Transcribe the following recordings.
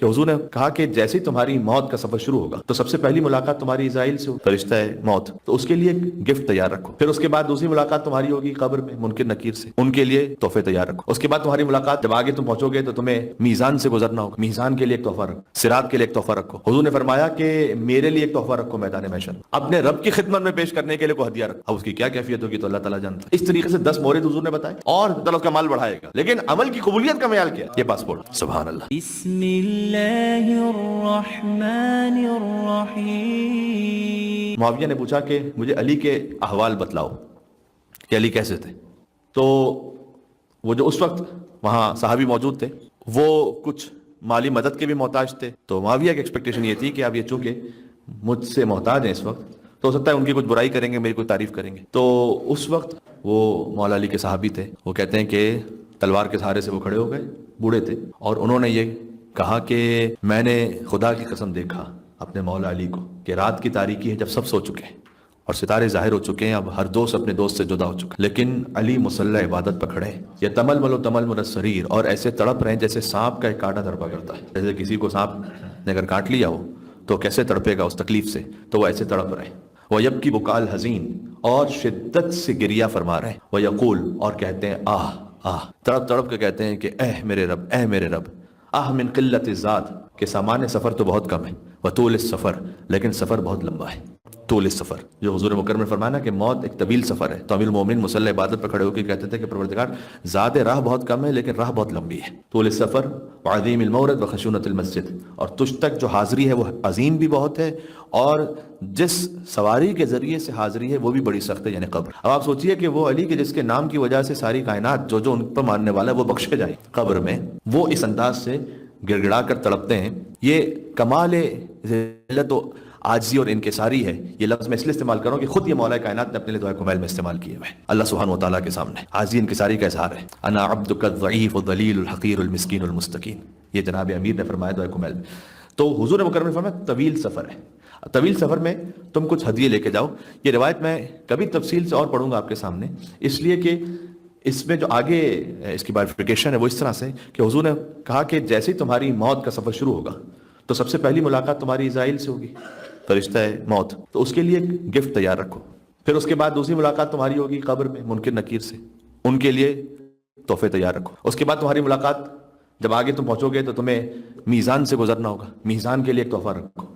کہ حضور نے کہا کہ جیسے ہی تمہاری موت کا سفر شروع ہوگا تو سب سے پہلی ملاقات تمہاری اسرائیل سے ہوگی، فرشتہ موت، تو اس کے لیے ایک گفٹ تیار رکھو۔ پھر اس کے بعد دوسری ملاقات تمہاری ہوگی قبر میں منکر نکیر سے، ان کے لیے تحفے تیار رکھو۔ اس کے بعد تمہاری ملاقات جب آگے تم پہنچو گے تو تمہیں میزان سے گزرنا ہوگا، میزان کے لیے ایک تحفہ رکھو، صراط کے لیے ایک تحفہ رکھو۔ حضور نے فرمایا کہ میرے لیے ایک تحفہ رکھو میدان محشر، اپنے رب کی خدمت میں پیش کرنے کے لیے کوئی ہدیہ رکھو۔ اب اس کی کیا کیفیت ہوگی تو اللہ تعالیٰ جانتا ہے۔ اس طریقے سے 10 مورد حضور نے بتائے، اور تعالیٰ اس کا مال بڑھائے گا، لیکن عمل کی قبولیت کا معیار کیا ہے؟ یہ پاسپورٹ۔ سبحان اللہ۔ بسم اللہ الرحمن الرحیم۔ معاویہ نے پوچھا کہ مجھے علی کے احوال بتلاؤ کہ علی کیسے تھے، تو وہ جو اس وقت وہاں صحابی موجود تھے وہ کچھ مالی مدد کے بھی محتاج تھے، تو معاویہ کی ایکسپیکٹیشن یہ تھی کہ اب یہ چونکہ مجھ سے محتاج ہیں اس وقت، تو ہو سکتا ہے ان کی کچھ برائی کریں گے، میری کوئی تعریف کریں گے۔ تو اس وقت وہ مولا علی کے صحابی تھے، وہ کہتے ہیں کہ تلوار کے سہارے سے وہ کھڑے ہو گئے، بوڑھے تھے، اور انہوں نے یہ کہا کہ میں نے خدا کی قسم دیکھا اپنے مولا علی کو کہ رات کی تاریکی ہے جب سب سو چکے ہیں اور ستارے ظاہر ہو چکے ہیں، اب ہر دوست اپنے دوست سے جدا ہو چکا، لیکن علی مصلی عبادت پر کھڑے ہیں، یہ تململ السریر، اور ایسے تڑپ رہے ہیں جیسے سانپ کا ایک کانٹا تڑپا کرتا ہے، جیسے کسی کو سانپ نے اگر کاٹ لیا ہو تو کیسے تڑپے گا اس تکلیف سے، تو وہ ایسے تڑپ رہے ہیں۔ وَيَبْكِي بُكَاءَ الْحَزِينِ، اور شدت سے گریہ فرما رہے ہیں، وَيَقُول، اور کہتے ہیں آہ آہ، تڑپ تڑپ کے کہتے ہیں کہ اے میرے رب، اے میرے رب، آہ من قلت الزاد، کہ سامان سفر تو بہت کم ہے، وطول السفر، لیکن سفر بہت لمبا ہے، طول السفر، جو حضور مکرم نے فرمایا نا کہ موت ایک طویل سفر ہے، تو امیر المومنین مصلی عبادت پر کھڑے ہو کے کہتے تھے کہ پروردگار ذات راہ بہت کم ہے لیکن راہ بہت لمبی ہے، طول السفر وعظیم المورد وخشونۃ المسجد، اور تجھ تک جو حاضری ہے وہ عظیم بھی بہت ہے، اور جس سواری کے ذریعے سے حاضری ہے وہ بھی بڑی سخت ہے، یعنی قبر۔ اب آپ سوچئے کہ وہ علی کے جس کے نام کی وجہ سے ساری کائنات جو جو ان پر ماننے والا ہے وہ بخشے جائے قبر میں، وہ اس انداز سے گڑ گڑا کر تڑپتے ہیں، یہ کمال ذلت و عاجزی اور انکساری ہے۔ یہ لفظ میں اس لیے استعمال کروں کہ خود یہ مولا کائنات نے اپنے لیے دعائے کمیل میں استعمال کیے ہوئے اللہ سبحانہ و تعالیٰ کے سامنے عاجزی انکساری کا اظہار ہے۔ انا عبدک الضعیف الذلیل الحقیر المسکین المستقیم، یہ جناب امیر نے فرمایا دعائے کمیل میں۔ تو حضور مکرم نے فرمایا طویل سفر ہے، طویل سفر میں تم کچھ ہدیے لے کے جاؤ۔ یہ روایت میں کبھی تفصیل سے اور پڑھوں گا آپ کے سامنے، اس لیے کہ اس میں جو آگے اس کی بائیفرکیشن ہے وہ اس طرح سے کہ حضور نے کہا کہ جیسے ہی تمہاری موت کا سفر شروع ہوگا تو سب سے پہلی ملاقات تمہاری اسرائیل سے ہوگی، فرشتہ موت، تو اس کے لیے ایک گفٹ تیار رکھو۔ پھر اس کے بعد دوسری ملاقات تمہاری ہوگی قبر میں منکر نکیر سے، ان کے لیے تحفے تیار رکھو۔ اس کے بعد تمہاری ملاقات جب آگے تم پہنچو گے تو تمہیں میزان سے گزرنا ہوگا، میزان کے لیے ایک تحفہ رکھو،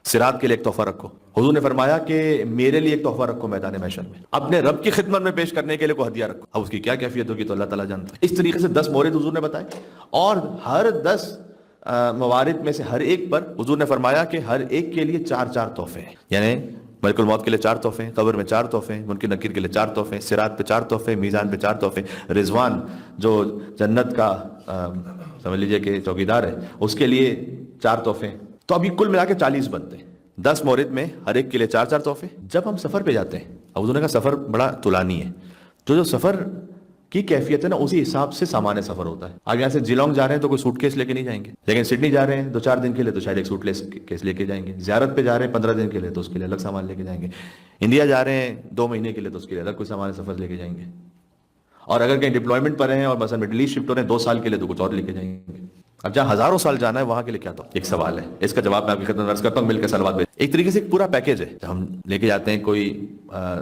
صراط کے لیے ایک تحفہ رکھو۔ حضور نے فرمایا کہ میرے لیے ایک تحفہ رکھو میدان محشر میں، اپنے رب کی خدمت میں پیش کرنے کے لیے کوئی ہدیہ رکھو۔ اب اس کی کیا کیفیت ہوگی تو اللہ تعالیٰ جانتا ہے۔ اس طریقے سے 10 مورد حضور نے بتائے، اور ہر 10 موارد میں سے ہر ایک پر حضور نے فرمایا کہ ہر ایک کے لیے 4 تحفے ہیں، یعنی ملک الموت کے لیے 4 تحفے ہیں، قبر میں 4 تحفے ہیں، منکر نکیر کے لیے 4 تحفے، صراط پہ 4 تحفے، میزان پہ 4 تحفے، رضوان جو جنت کا سمجھ لیجئے کہ چوکیدار ہے اس کے لیے 4 تحفے۔ تو ابھی کل ملا کے 40 بنتے ہیں، 10 مورد میں ہر ایک کے لیے 4 تحفے۔ جب ہم سفر پہ جاتے ہیں، اب حضور نے کہا سفر بڑا طولانی ہے، جو سفر کی کیفیت ہے نا اسی حساب سے سامان سفر ہوتا ہے۔ آگے یہاں سے جیلانگ جا رہے ہیں تو کوئی سوٹ کیس لے کے نہیں جائیں گے، لیکن سڈنی جا رہے ہیں 2-4 دن کے لیے تو شاید ایک سوٹ کیس لے کے جائیں گے، زیارت پہ جا رہے ہیں 15 دن کے لیے تو اس کے لیے الگ سامان لے کے جائیں گے، انڈیا جا رہے ہیں 2 مہینے کے لیے تو اس کے لیے الگ کوئی سامان سفر لے کے جائیں گے، اور اگر کہیں ڈپلائمنٹ پر ہیں اور مثلا مڈل ایسٹ شفٹ ہو رہے ہیں 2 سال کے لیے تو کچھ اور لے کے جائیں گے۔ اب جہاں ہزاروں سال جانا ہے وہاں کے لیے کیا تو ایک سوال ہے، اس کا جواب میں آپ کی خدمت عرض کرتا ہوں، مل کے سلوات بھیج۔ ایک طریقے سے ایک پورا پیکیج ہے، جب ہم لے کے جاتے ہیں کوئی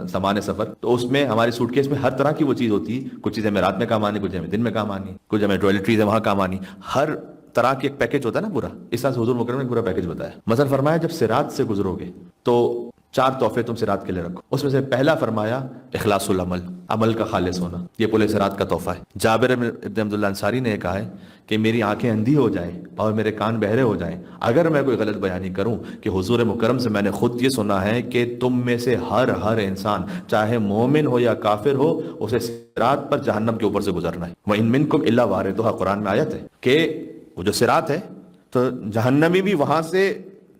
سامان سفر تو اس میں ہماری سوٹ کیس میں ہر طرح کی وہ چیز ہوتی ہے، کچھ چیزیں ہمیں رات میں کام آنی، کچھ ہمیں دن میں کام آنی، کچھ ہمیں ٹوائلٹریز ہے وہاں کام آنی، ہر طرح کی ایک پیکیج ہوتا ہے نا پورا۔ اس طرح سے حضور مکرم نے پورا پیکیج بتایا۔ مثلا فرمایا جب صراط سے گزرو گے تو 4 تحفے تم صراط کے لیے رکھو، اس میں سے پہلا فرمایا اخلاص العمل، عمل کا خالص ہونا، یہ پورے صراط کا تحفہ ہے۔ جابر ابن عبداللہ انصاری نے کہا ہے کہ میری آنکھیں اندھی ہو جائیں اور میرے کان بہرے ہو جائیں اگر میں کوئی غلط بیانی کروں کہ حضور مکرم سے میں نے خود یہ سنا ہے کہ تم میں سے ہر انسان چاہے مومن ہو یا کافر ہو اسے صراط پر جہنم کے اوپر سے گزرنا ہے۔ وَإِن مِّنكُمْ إِلَّا وَارِدُهَا، قرآن میں آیت ہے کہ وہ جو صراط ہے تو جہنمی بھی وہاں سے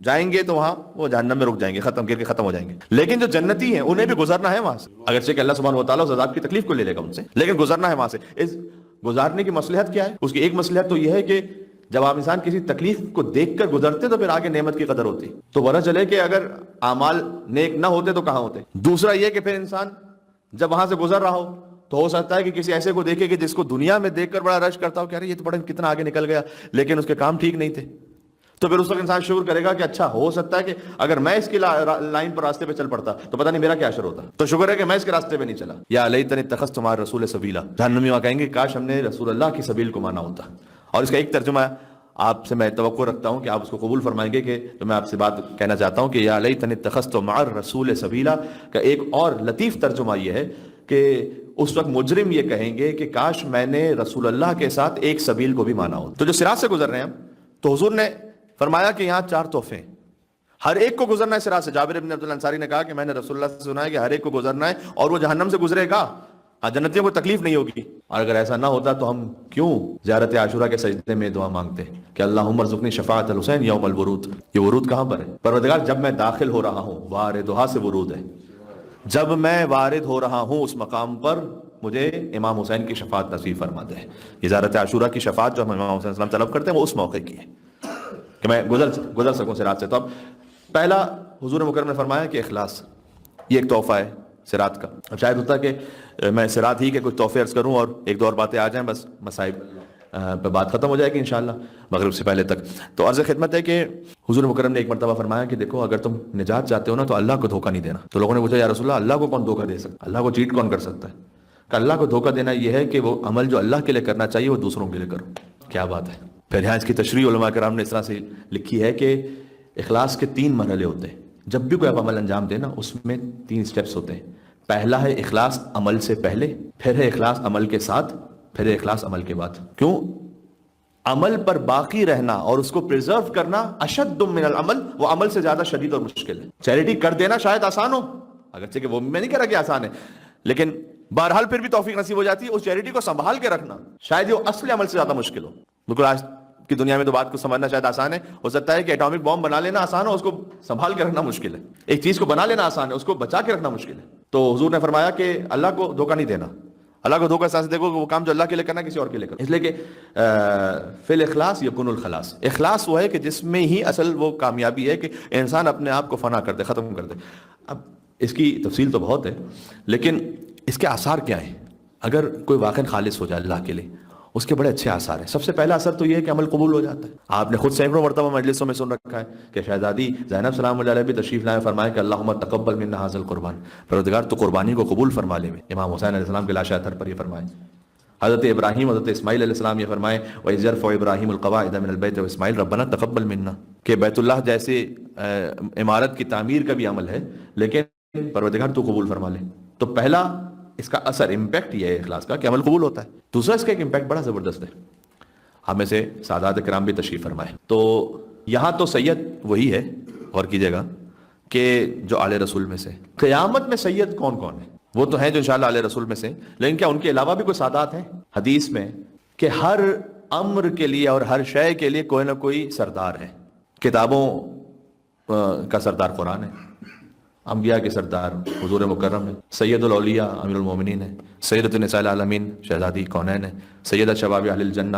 جائیں گے تو وہاں وہ جہنم میں رک جائیں گے، ختم کر کے ختم ہو جائیں گے، لیکن جو جنتی ہیں انہیں بھی گزرنا ہے وہاں سے، اگرچہ کہ اللہ سبحانہ و تعالیٰ اس عذاب کی تکلیف کو لے لے گا ان سے، لیکن گزرنا ہے وہاں سے۔ اس گزارنے کی مصلحت کیا ہے؟ اس کی ایک مصلحت تو یہ ہے کہ جب آپ انسان کسی تکلیف کو دیکھ کر گزرتے تو پھر آگے نعمت کی قدر ہوتی، تو پتہ چلے کہ اگر اعمال نیک نہ ہوتے تو کہاں ہوتے۔ دوسرا یہ کہ پھر انسان جب وہاں سے گزر رہا ہو تو ہو سکتا ہے کہ کسی ایسے کو دیکھے کہ جس کو دنیا میں دیکھ کر بڑا رش کرتا ہو کہ ارے یہ تو بڑا کتنا آگے نکل گیا، لیکن اس کے کام ٹھیک نہیں تھے، تو پھر اس وقت انسان شکر کرے گا کہ اچھا ہو سکتا ہے کہ اگر میں اس کی لائن پر راستے پہ چل پڑتا تو پتہ نہیں میرا کیا اشر ہوتا. تو شکر ہے کہ میں اس کے راستے پہ نہیں چلا. یا لیتنی اتخذت مع الرسول سبیلا. جہنمی وہاں کہیں گے کاش ہم نے رسول اللہ کی سبیل کو مانا ہوتا. اور اس کا ایک ترجمہ آپ سے میں توقع رکھتا ہوں کہ آپ اس کو قبول فرمائیں گے کہ تو میں آپ سے بات کہنا چاہتا ہوں کہ یا لیتنی اتخذت مع الرسول سبیلا کا ایک اور لطیف ترجمہ یہ ہے کہ اس وقت مجرم یہ کہیں گے کہ کاش میں نے رسول اللہ کے ساتھ ایک سبیل کو بھی مانا ہو. تو جو صراط سے گزر رہے ہیں ہم, تو حضور نے فرمایا کہ یہاں 4 تحفے ہیں, ہر ایک کو گزرنا ہے صراط سے. جابر بن عبداللہ انصاری نے کہا کہ میں نے رسول اللہ سے سنا ہے کہ ہر ایک کو گزرنا ہے اور وہ جہنم سے گزرے گا, جنتیوں کو تکلیف نہیں ہوگی. اور اگر ایسا نہ ہوتا تو ہم کیوں زیارت عاشورہ کے سجدے میں دعا مانگتے کہ اللہم ارزقنی شفاعت الحسین یوم الورود. یہ ورود کہاں پر ہے؟ پروردگار جب میں داخل ہو رہا ہوں, واردھا سے ورود ہے, جب میں وارد ہو رہا ہوں اس مقام پر مجھے امام حسین کی شفاعت نصیب فرما دے. یہ زیارت عاشورہ کی شفاعت جو ہم امام حسین السلام طلب کرتے ہیں وہ اس موقع کی ہے کہ میں گزر سکوں صراط سے. تو اب پہلا حضور مکرم نے فرمایا کہ اخلاص, یہ ایک تحفہ ہے صراط کا. اب شاید ہوتا کہ میں صراط ہی کے کچھ تحفے عرض کروں اور ایک دو اور باتیں آ جائیں, بس مصائب پہ بات ختم ہو جائے گی انشاءاللہ مغرب سے پہلے تک. تو عرض خدمت ہے کہ حضور مکرم نے ایک مرتبہ فرمایا کہ دیکھو اگر تم نجات چاہتے ہو نا تو اللہ کو دھوکہ نہیں دینا. تو لوگوں نے پوچھا یا رسول اللہ اللہ کو کون دھوکہ دے سکتا, اللہ کو چیٹ کون کر سکتا ہے؟ کہ اللہ کو دھوکہ دینا یہ ہے کہ وہ عمل جو اللہ کے لیے کرنا چاہیے وہ دوسروں کے لیے کرو. کیا بات ہے. پھر یہاں اس کی تشریح علماء کرام نے اس طرح سے لکھی ہے کہ اخلاص کے 3 مرحلے ہوتے ہیں. جب بھی کوئی آپ عمل انجام دے نا اس میں 3 سٹیپس ہوتے ہیں. پہلا ہے اخلاص عمل سے پہلے, پھر ہے اخلاص عمل کے ساتھ, پھر ہے اخلاص عمل کے بعد. کیوں؟ عمل پر باقی رہنا اور اس کو پریزرو کرنا اشد من العمل, وہ عمل سے زیادہ شدید اور مشکل ہے. چیریٹی کر دینا شاید آسان ہو, اگرچہ کہ وہ میں نہیں کہہ رہا کہ آسان ہے, لیکن بہرحال پھر بھی توفیق نصیب ہو جاتی ہے. اس چیریٹی کو سنبھال کے رکھنا شاید یہ اصل عمل سے زیادہ مشکل ہو. بالکل آج کی دنیا میں تو بات کو سمجھنا شاید آسان ہے, ہو سکتا ہے کہ ایٹامک بام بنا لینا آسان ہو, اس کو سنبھال کے رکھنا مشکل ہے. ایک چیز کو بنا لینا آسان ہے, اس کو بچا کے رکھنا مشکل ہے. تو حضور نے فرمایا کہ اللہ کو دھوکہ نہیں دینا. اللہ کو دھوکہ سے دیکھو کہ وہ کام جو اللہ کے لیے کرنا ہے کسی اور کے لیے کرنا. اس لیے کہ فی الاخلاص یکون الخلاص. اخلاص وہ ہے کہ جس میں ہی اصل وہ کامیابی ہے کہ انسان اپنے آپ کو فنا کر دے, ختم کر دے. اب اس کی تفصیل تو بہت ہے, لیکن اس کے آثار کیا ہیں اگر کوئی واقعی خالص ہو جائے اللہ کے لیے؟ اس کے بڑے اچھے آثار ہیں. سب سے پہلا اثر تو یہ ہے کہ عمل قبول ہو جاتا ہے. آپ نے خود سینکڑوں مرتبہ مجلسوں میں سن رکھا ہے کہ شہزادی زینب سلام اللہ علیہ بھی تشریف لائے, فرمائے کہ اللہم تقبل منا ھذا القربان, پروردگار تو قربانی کو قبول فرما لے. امام حسین علیہ السلام کے لاشہ اتھر پر یہ فرمائے. حضرت ابراہیم, حضرت اسماعیل علیہ السلام یہ فرمائے وَإِذْ يَرْفَعُ إِبْرَاهِيمُ الْقَوَاعِدَ مِنَ الْبَيْتِ وَإِسْمَاعِيلُ رَبَّنَا تَقَبَّلْ مِنَّا, کہ بیت اللہ جیسے عمارت کی تعمیر کا بھی عمل ہے لیکن پروردگار تو قبول فرما لے. تو پہلا اس کا اثر امپیکٹ یہ ہے اخلاص کا کہ عمل قبول ہوتا ہے. دوسرا اس کا ایک امپیکٹ بڑا زبردست ہے. ہم میں سے سادات کرام بھی تشریف فرمائے. تو یہاں تو سید وہی ہے, غور کیجئے گا, کہ جو آل رسول میں سے. قیامت میں سید کون کون ہے؟ وہ تو ہیں جو انشاءاللہ آل رسول میں سے, لیکن کیا ان کے علاوہ بھی کوئی سادات ہیں؟ حدیث میں کہ ہر امر کے لیے اور ہر شے کے لیے کوئی نہ کوئی سردار ہے. کتابوں کا سردار قرآن ہے, انبیاء کے سردار حضور مکرم ہے, سید الاولیاء امیر المومنین ہے, سیدۃ النساء العالمین شہزادی کونین ہے, سیدۃ شباب اہل الجنہ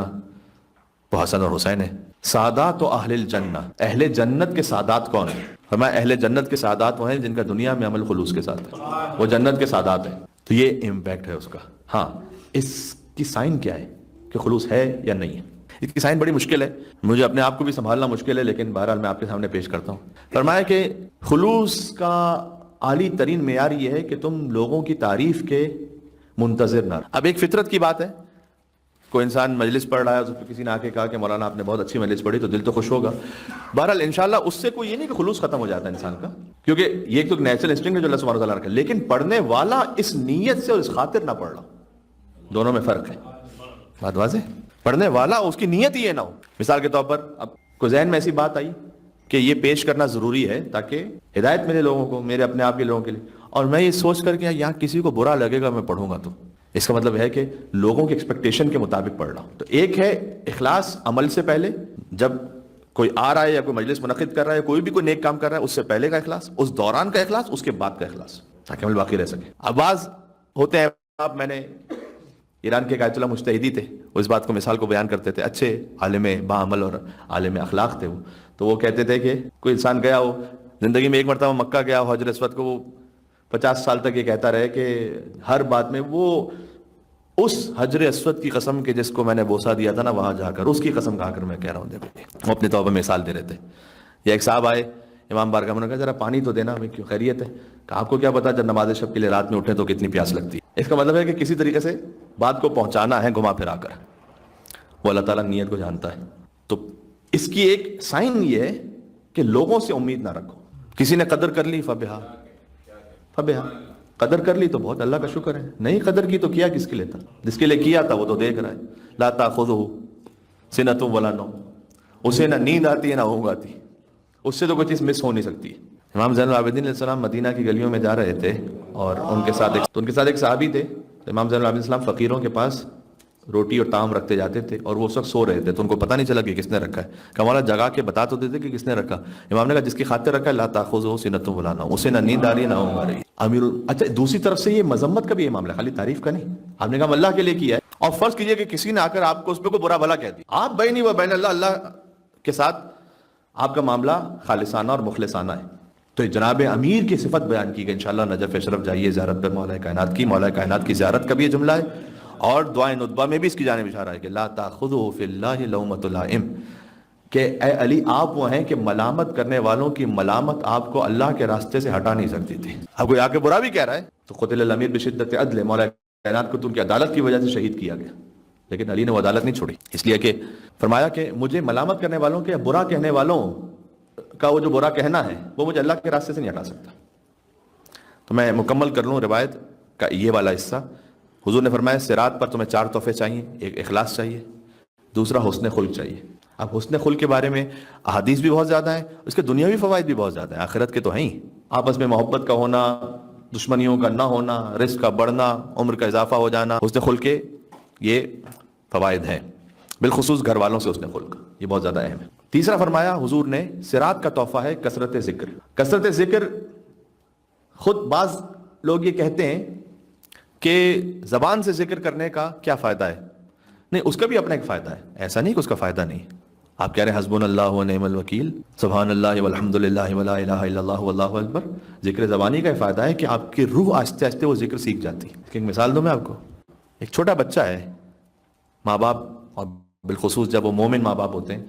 وہ حسن اور حسین ہے. سادات و اہل الجنہ, اہل جنت کے سادات کون ہیں؟ فرمایا اہل جنت کے سادات وہ ہیں جن کا دنیا میں عمل خلوص کے ساتھ ہے, وہ جنت کے سادات ہیں. تو یہ امپیکٹ ہے اس کا. ہاں اس کی سائن کیا ہے کہ خلوص ہے یا نہیں ہے؟ اس کی سائن بڑی مشکل ہے, مجھے اپنے آپ کو بھی سنبھالنا مشکل ہے, لیکن بہرحال میں آپ کے سامنے پیش کرتا ہوں. فرمایا کہ خلوص کا عالی ترین معیار یہ ہے کہ تم لوگوں کی تعریف کے منتظر نہ. اب ایک فطرت کی بات ہے, کوئی انسان مجلس پڑھ رہا ہے, اس پہ کسی نے آ کے کہا کہ مولانا آپ نے بہت اچھی مجلس پڑھی, تو دل تو خوش ہوگا. بہرحال انشاءاللہ اس سے کوئی یہ نہیں کہ خلوص ختم ہو جاتا ہے انسان کا, کیونکہ یہ ایک تو نیچرل انسٹنکٹ ہے جو اللہ سبحانہ وتعالیٰ رکھا ہے, لیکن پڑھنے والا اس نیت سے اور اس خاطر نہ پڑھ رہا, دونوں میں فرق ہے. بات واضح؟ پڑھنے والا اس کی نیت ہی یہ نہ ہو. مثال کے طور پر اب کوئی ذہن میں ایسی بات آئی کہ یہ پیش کرنا ضروری ہے تاکہ ہدایت ملے لوگوں کو, میرے اپنے آپ کے لوگوں کے لیے, اور میں یہ سوچ کر کے یہاں کسی کو برا لگے گا میں پڑھوں گا, تو اس کا مطلب ہے کہ لوگوں کی ایکسپیکٹیشن کے مطابق پڑھ رہا ہوں. تو ایک ہے اخلاص عمل سے پہلے, جب کوئی آ رہا ہے یا کوئی مجلس منعقد کر رہا ہے, کوئی بھی کوئی نیک کام کر رہا ہے, اس سے پہلے کا اخلاص, اس دوران کا اخلاص, اس کے بعد کا اخلاص, تاکہ عمل باقی رہ سکے. اب بعض ہوتے ہیں, اب میں نے ایران کے آیت اللہ مجتہدی تھے, وہ اس بات کو مثال کو بیان کرتے تھے, اچھے عالم باعمل اور عالم اخلاق تھے وہ. تو وہ کہتے تھے کہ کوئی انسان گیا ہو زندگی میں ایک مرتبہ مکہ گیا حجر اسود کو, وہ 50 سال تک یہ کہتا رہے کہ ہر بات میں وہ اس حجر اسود کی قسم کہ جس کو میں نے بوسہ دیا تھا نا وہاں جا کر، اس کی قسم کھا کر میں کہہ رہا ہوں دیکھو، وہ اپنے توبہ میں مثال دے رہے تھے. یہ ایک صاحب آئے امام بارگاہ میں، نے کہا ذرا پانی تو دینا ہمیں، کیوں خیریت ہے؟ کہ آپ کو کیا پتا جب نماز شب کے لیے رات میں اٹھیں تو کتنی پیاس لگتی ہے. اس کا مطلب ہے کہ کسی طریقے سے بات کو پہنچانا ہے گھما پھرا کر. وہ اللہ تعالیٰ نیت کو جانتا ہے. تو اس کی ایک سائن یہ ہے کہ لوگوں سے امید نہ رکھو. کسی نے قدر کر لی فبہا فبہا، قدر کر لی تو بہت، اللہ کا شکر ہے. نہیں قدر کی تو کیا کس کے لیے تھا؟ جس کے لیے کیا تھا وہ تو دیکھ رہا ہے. لا تاخذہ سنۃ ولا نوم، اسے نہ نیند آتی ہے نہ اونگ آتی، اس سے تو کوئی چیز مس ہو نہیں سکتی. امام زین العابدین علیہ السلام مدینہ کی گلیوں میں جا رہے تھے اور ان کے ساتھ ایک صحابی تھے. امام زین العابدین علیہ السلام فقیروں کے پاس روٹی اور طعام رکھتے جاتے تھے اور وہ اس وقت سو رہے تھے، تو ان کو پتہ نہیں چلا کہ کس نے رکھا ہے. کہ مولا جگا کے بتا تو دیتے کہ کس نے رکھا. امام نے کہا جس کی خاطر رکھا ہے لا تاخذہ سنۃ ولا نوم، اسے نہ نیند آ رہی ہے نہ اونگ آ رہی ہے. اچھا دوسری طرف سے یہ مذمت کا بھی یہ معاملہ، خالی تعریف کا نہیں. آپ نے کہا اللہ کے لیے کیا ہے، اور فرض کیجئے کہ کسی نے آ کر آپ کو اس پہ کوئی برا بھلا کہہ دیا، آپ بینی و بین اللہ کے ساتھ آپ کا معاملہ خالصانہ اور مخلصانہ ہے، تو جناب امیر کی صفت بیان کی گئی. انشاءاللہ نجف اشرف جائیے زیارت پہ مولا کائنات کی، مولا کائنات کی زیارت کا بھی یہ جملہ ہے، اور دعائے ندبہ میں بھی اس کی جانب اشارہ ہے کہ لا تاخذہ فی اللہ لومۃ لائم، کہ اے علی آپ وہ ہیں کہ ملامت کرنے والوں کی ملامت آپ کو اللہ کے راستے سے ہٹا نہیں سکتی تھی. اب کوئی آ کے برا بھی کہہ رہا ہے تو قتل الامیر بشدت عدل، مولا کائنات کو تو ان کی عدالت کی وجہ سے شہید کیا گیا، لیکن علی نے وہ عدالت نہیں چھوڑی، اس لیے کہ فرمایا کہ مجھے ملامت کرنے والوں کے برا کہنے والوں کا وہ جو برا کہنا ہے وہ مجھے اللہ کے راستے سے نہیں ہٹا سکتا. تو میں مکمل کر لوں روایت کا یہ والا حصہ. حضور نے فرمایا صراط پر تمہیں 4 تحفے چاہیے، ایک اخلاص چاہیے، دوسرا حسن خلق چاہیے. اب حسن خلق کے بارے میں احادیث بھی بہت زیادہ ہیں، اس کے دنیاوی فوائد بھی بہت زیادہ ہیں، آخرت کے تو ہیں ہی. آپس میں محبت کا ہونا، دشمنیوں کا نہ ہونا، رزق کا بڑھنا، عمر کا اضافہ ہو جانا، حسن خلق کے یہ فوائد ہیں، بالخصوص گھر والوں سے حسن خلق، یہ بہت زیادہ اہم ہے. تیسرا فرمایا حضور نے صراط کا تحفہ ہے کثرت ذکر. کثرت ذکر، خود بعض لوگ یہ کہتے ہیں کہ زبان سے ذکر کرنے کا کیا فائدہ ہے؟ نہیں، اس کا بھی اپنا ایک فائدہ ہے، ایسا نہیں کہ اس کا فائدہ نہیں. آپ کہہ رہے ہیں حسبنا اللہ و نعم الوکیل، سبحان اللہ والحمد للہ ولا الہ الا اللہ واللہ اکبر. ذکر زبانی کا فائدہ ہے کہ آپ کی روح آہستہ آہستہ وہ ذکر سیکھ جاتی ہے. ایک مثال دوں میں آپ کو. ایک چھوٹا بچہ ہے، ماں باپ، اور بالخصوص جب وہ مومن ماں باپ ہوتے ہیں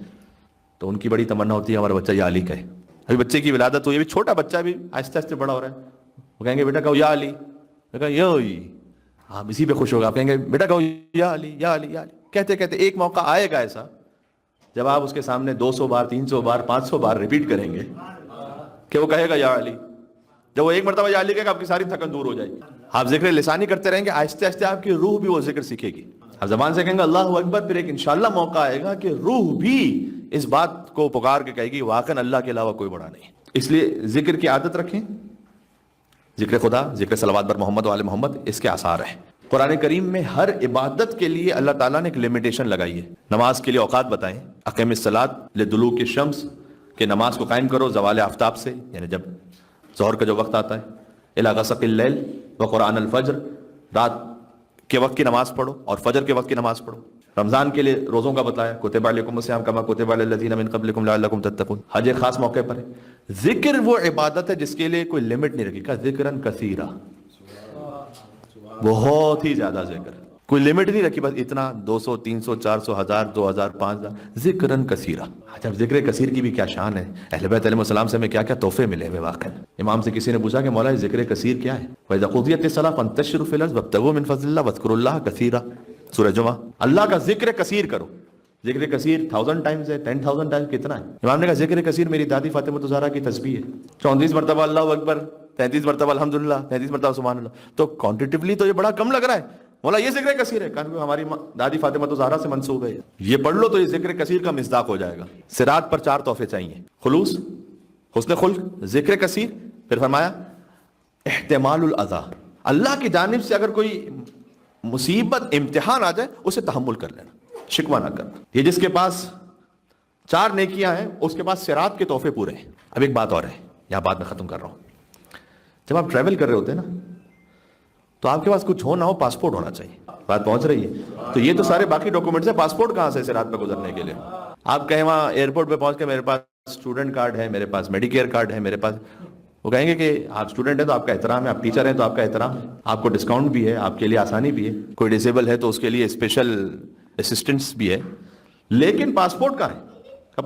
تو ان کی بڑی تمنا ہوتی ہے ہمارا بچہ یا علی کہے. ابھی بچے کی ولادت ہوئی، ابھی چھوٹا بچہ بھی آہستہ آہستہ بڑا ہو رہا ہے، وہ کہیں گے بیٹا کہو یا علی، میں کہا یا علی، آپ اسی پہ خوش ہوگا. آپ کہیں گے بیٹا کہو یا علی یا علی یا علی. کہتے کہتے ایک موقع آئے گا ایسا جب آپ اس کے سامنے 200 بار 300 بار 500 بار ریپیٹ کریں گے کہ وہ کہے گا یا علی. جب وہ ایک مرتبہ یا علی کہے گا آپ کی ساری تھکن دور ہو جائے گی. آپ ذکر لسانی کرتے رہیں گے، آہستہ آہستہ آپ کی روح بھی وہ ذکر سیکھے گی. آپ زبان سے کہیں گے اللہ اکبر، پھر ایک انشاءاللہ موقع آئے گا کہ روح بھی اس بات کو پکار کے کہے گی واقعا اللہ کے علاوہ کوئی بڑا نہیں. اس لیے ذکر کی عادت رکھیں، ذکر خدا، ذکر صلوات بر محمد و آل محمد، اس کے آثار ہیں. قرآن کریم میں ہر عبادت کے لیے اللہ تعالیٰ نے ایک لمیٹیشن لگائی ہے. نماز کے لیے اوقات بتائیں، اقیم الصلاۃ لدلوک الشمس، کہ نماز کو قائم کرو زوال آفتاب سے، یعنی جب ظہر کا جو وقت آتا ہے، الی غسق اللیل وقرآن الفجر، رات کے وقت کی نماز پڑھو اور فجر کے وقت کی نماز پڑھو. رمضان کے لیے روزوں کا بتایا، کتب علیکم الصیام کما کتب علی الذین من قبلکم لعلکم تتقون. حج ایک خاص موقع پر ہے. ذکر وہ عبادت ہے جس کے لیے کوئی لمٹ نہیں رکھی، کہ ذکرن کثیرا، بہت ہی زیادہ ذکر، کوئی لمٹ نہیں رکھی، بس اتنا 200 300 400 1000 2000 5000 ذکرن کثیرا. جب ذکر کثیر کی بھی کیا شان ہے، اہل بیت علیہ السلام سے ہمیں کیا کیا تحفے ملے ہوئے. واقعا امام سے کسی نے پوچھا کہ مولا ذکر کثیر کیا ہے؟ وَإِذَا قُضِيَتِ الصَّلَاةُ فَانتَشِرُوا فِي الْأَرْضِ وَابْتَغُوا مِن فَضْلِ اللَّهِ وَاذْكُرُوا اللَّهَ كَثِيرًا. سورہ جمعہ. اللہ کا ذکر کثیر کرو. ذکر کثیر 1000 ٹائمز ہے، 10000 ٹائمز کتنا ہے؟ امام نے کہا ذکر کثیر میری دادی فاطمہ زہرا کی تسبیح ہے، 34 مرتبہ اللہ اکبر، 33 مرتبہ الحمدللہ، 33 مرتبہ سبحان اللہ. تو کوانٹیٹیولی تو یہ بڑا کم لگ رہا ہے، مولا یہ ذکر کثیر ہے، کیونکہ ہماری دادی فاطمہ زہرا سے منسوب ہے. یہ پڑھ لو تو یہ ذکر کثیر کا مصداق ہو جائے گا. صراط پر 4 تحفے چاہیے، خلوص، حسن خلق، ذکر کثیر. پھر فرمایا احتمال الاذى، اللہ کی جانب سے اگر کوئی مصیبت امتحان آ جائے اسے تحمل کر لینا، شکوہ نہ کرنا. یہ جس کے پاس 4 نیکیاں ہیں اس کے پاس صراط کے تحفے پورے ہیں. اب ایک بات اور ہے، یہاں بات میں ختم کر رہا ہوں. جب آپ ٹریول کر رہے ہوتے ہیں نا تو آپ کے پاس کچھ ہو نہ ہو پاسپورٹ ہونا چاہیے. بات پہنچ رہی ہے؟ تو یہ تو سارے باقی ڈاکومنٹس ہیں، پاسپورٹ کہاں سے صراط پہ گزرنے کے لیے؟ آپ کہیں وہاں ایئرپورٹ پہ پہنچ کے میرے پاس اسٹوڈنٹ کارڈ ہے، میرے پاس میڈیکیئر کارڈ ہے، میرے پاس، وہ کہیں گے کہ آپ اسٹوڈنٹ ہیں تو آپ کا احترام ہے, آپ ٹیچر ہیں تو آپ کا احترام ہے, آپ کو ڈسکاؤنٹ بھی ہے, آپ کے لیے آسانی بھی ہے, کوئی ڈسیبل ہے تو اس کے لیے اسپیشل اسسٹنس بھی ہے, لیکن پاسپورٹ کہاں ہے؟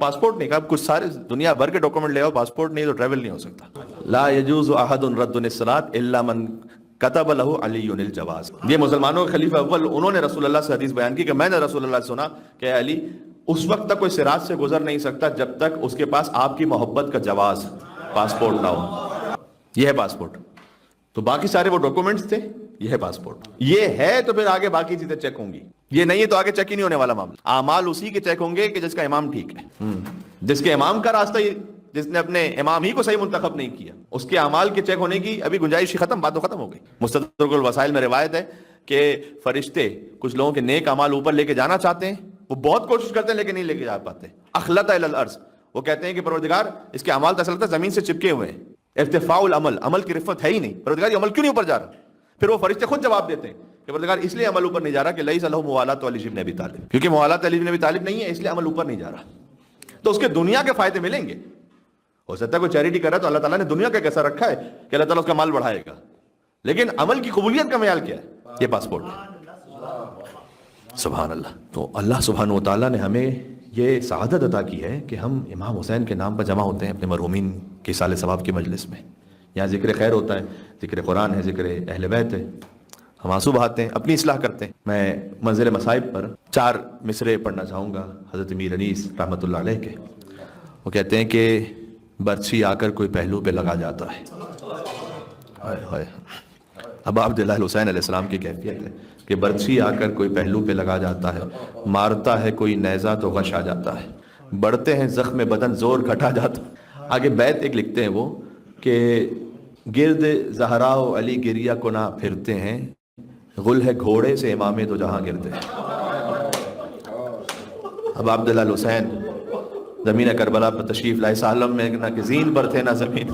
پاسپورٹ نہیں, کہا کچھ سارے دنیا بھر کے ڈاکومنٹ لے آؤ, پاسپورٹ نہیں تو ٹریول نہیں ہو سکتا. لا يجوز احد رد الصلاۃ الا من كتب له علی الجواز. یہ مسلمانوں کے خلیفہ اول انہوں نے رسول اللہ سے حدیث بیان کی کہ میں نے رسول اللہ سے سنا کہ علی اس وقت تک کوئی صراط سے گزر نہیں سکتا جب تک اس کے پاس آپ کی محبت کا جواز, پاسپورٹ نہ ہو. یہ ہے پاسپورٹ. تو باقی سارے وہ ڈاکومنٹس تھے, یہ ہے پاسپورٹ. یہ ہے تو پھر آگے باقی چیزیں چیک ہوں گی, یہ نہیں ہے تو آگے چیک ہی نہیں ہونے والا معاملہ. اعمال اسی کے چیک ہوں گے کہ جس کا امام ٹھیک ہے, جس کے امام کا راستہ, جس نے اپنے امام ہی کو صحیح منتخب نہیں کیا, اس کے اعمال کے چیک ہونے کی ابھی گنجائش ہی ختم, بات تو ختم ہو گئی. مستدرک الوسائل میں روایت ہے کہ فرشتے کچھ لوگوں کے نیک اعمال اوپر لے کے جانا چاہتے ہیں, وہ بہت کوشش کرتے ہیں لیکن نہیں لے کے جا پاتے. اخلط الی الارض, وہ کہتے ہیں کہ پروردگار اس کے اعمال تو اصل میں زمین سے چپکے ہوئے ہیں, ارتفاع العمل, عمل کی رفت ہے ہی نہیں, پروردگار یہ عمل کیوں نہیں اوپر جا رہا؟ پھر وہ فرشتے خود جواب دیتے ہیں کہ پروردگار اس لیے عمل اوپر نہیں جا رہا کہ لیس لہ موالات علی بن ابی طالب, کیونکہ موالات علی بن ابی طالب نہیں ہے اس لیے عمل اوپر نہیں جا رہا. تو اس کے دنیا کے فائدے ملیں گے. ہو سکتا ہے کوئی چیریٹی کر رہا ہے تو اللہ تعالیٰ نے دنیا کا کیسا رکھا ہے کہ اللہ تعالیٰ اس کا مال بڑھائے گا, لیکن عمل کی قبولیت کا معیار کیا ہے؟ یہ پاسپورٹ ہے. سبحان اللہ. تو اللہ سبحانہ و تعالیٰ نے ہمیں یہ سعادت عطا کی ہے کہ ہم امام حسین کے نام پر جمع ہوتے ہیں اپنے مرحومین کے سال ثواب کی مجلس میں. یہاں ذکر خیر ہوتا ہے, ذکر قرآن ہے, ذکر اہل بیت ہے, ہم آنسو بہاتے ہیں, اپنی اصلاح کرتے ہیں. میں منزل مصائب پر 4 مصرے پڑھنا چاہوں گا حضرت میر انیس رحمۃ اللہ علیہ کے. وہ کہتے ہیں کہ برچھی آ کر کوئی پہلو پہ لگا جاتا ہے. اب عبداللہ حسین علیہ السلام کی کیفیت ہے کہ برچھی آ کر کوئی پہلو پہ لگا جاتا ہے, مارتا ہے کوئی نیزہ تو غش آ جاتا ہے, بڑھتے ہیں زخم بدن زور گھٹا جاتا. آگے بیت ایک لکھتے ہیں وہ کہ گرد زہرا و علی گریہ کو نہ پھرتے ہیں, غل ہے گھوڑے سے امام تو جہاں گرتے ہیں. اب عبداللہ حسین زمین کربلا پر تشریف لائے, سالم میں نہ کہ زین پر تھے نہ زمین,